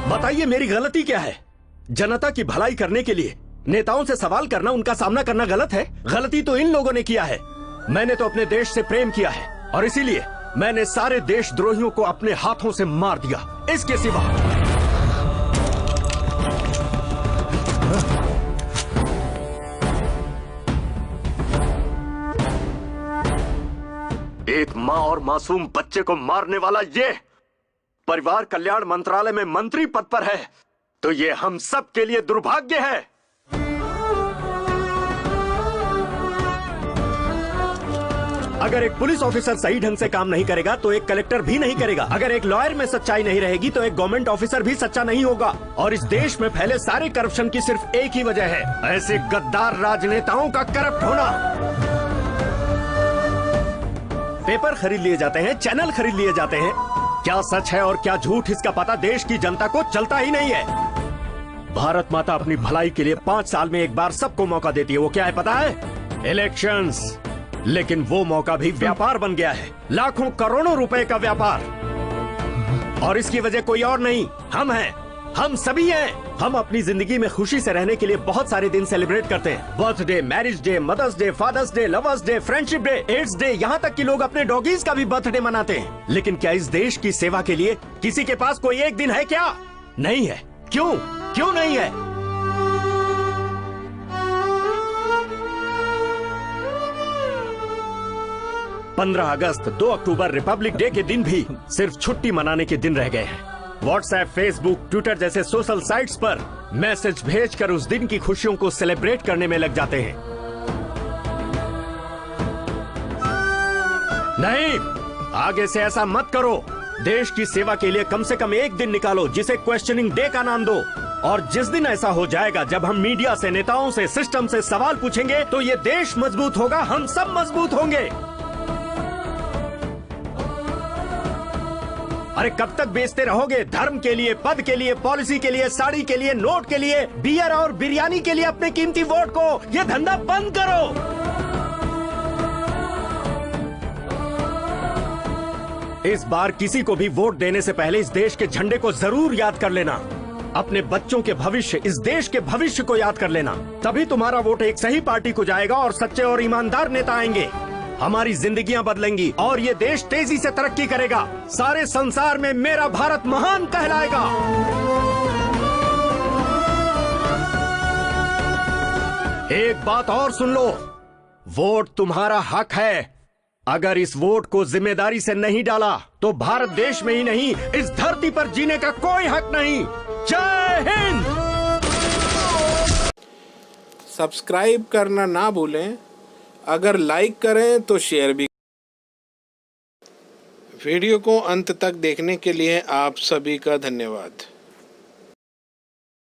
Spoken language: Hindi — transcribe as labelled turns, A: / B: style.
A: बताइए मेरी गलती क्या है? जनता की भलाई करने के लिए नेताओं से सवाल करना, उनका सामना करना गलत है? गलती तो इन लोगों ने किया है। मैंने तो अपने देश से प्रेम किया है और इसीलिए मैंने सारे देशद्रोहियों को अपने हाथों से मार दिया। इसके सिवा एक माँ और मासूम बच्चे को मारने वाला ये परिवार कल्याण मंत्रालय में मंत्री पद पर है, तो ये हम सब के लिए दुर्भाग्य है। अगर एक पुलिस ऑफिसर सही ढंग से काम नहीं करेगा तो एक कलेक्टर भी नहीं करेगा। अगर एक लॉयर में सच्चाई नहीं रहेगी तो एक गवर्नमेंट ऑफिसर भी सच्चा नहीं होगा। और इस देश में फैले सारे करप्शन की सिर्फ एक ही वजह है, ऐसे गद्दार राजनेताओं का करप्ट होना। पेपर खरीद लिए जाते हैं, चैनल खरीद लिए जाते हैं, क्या सच है और क्या झूठ इसका पता देश की जनता को चलता ही नहीं है। भारत माता अपनी भलाई के लिए 5 साल में एक बार सबको मौका देती है, वो क्या है पता है? इलेक्शंस। लेकिन वो मौका भी व्यापार बन गया है, लाखों करोड़ों रुपए का व्यापार। और इसकी वजह कोई और नहीं, हम हैं, हम सभी हैं। हम अपनी जिंदगी में खुशी से रहने के लिए बहुत सारे दिन सेलिब्रेट करते हैं। Birthday, marriage day, mother's day, father's day, lovers day, friendship day, AIDS day, यहाँ तक कि लोग अपने डॉगीज का भी बर्थडे मनाते हैं। लेकिन क्या इस देश की सेवा के लिए किसी के पास कोई एक दिन है क्या? नहीं है। क्यों? क्यों नहीं है? 15 अगस्त, 2 अक्टूबर रिपब्लिक डे के दिन भी सिर्फ छुट्टी मनाने के दिन रह गए हैं। व्हाट्सएप, फेसबुक, ट्विटर जैसे सोशल साइट्स पर मैसेज भेजकर उस दिन की खुशियों को सेलिब्रेट करने में लग जाते हैं। नहीं, आगे से ऐसा मत करो। देश की सेवा के लिए कम से कम एक दिन निकालो जिसे क्वेश्चनिंग डे का नाम दो। और जिस दिन ऐसा हो जाएगा जब हम मीडिया से, नेताओं से, सिस्टम से सवाल पूछेंगे तो ये देश मजबूत होगा, हम सब मजबूत होंगे। अरे कब तक बेचते रहोगे धर्म के लिए, पद के लिए, पॉलिसी के लिए, साड़ी के लिए, नोट के लिए, बियर और बिरयानी के लिए अपने कीमती वोट को? ये धंधा बंद करो। इस बार किसी को भी वोट देने से पहले इस देश के झंडे को जरूर याद कर लेना। अपने बच्चों के भविष्य, इस देश के भविष्य को याद कर लेना। तभी तुम्हारा वोट एक सही पार्टी को जाएगा और सच्चे और ईमानदार नेता आएंगे। हमारी जिंदगियां बदलेंगी और ये देश तेजी से तरक्की करेगा। सारे संसार में मेरा भारत महान कहलाएगा। एक बात और सुन लो, वोट तुम्हारा हक है। अगर इस वोट को जिम्मेदारी से नहीं डाला तो भारत देश में ही नहीं, इस धरती पर जीने का कोई हक नहीं। जय हिंद।
B: सब्सक्राइब करना ना भूलें। अगर लाइक करें तो शेयर भी। वीडियो को अंत तक देखने के लिए आप सभी का धन्यवाद।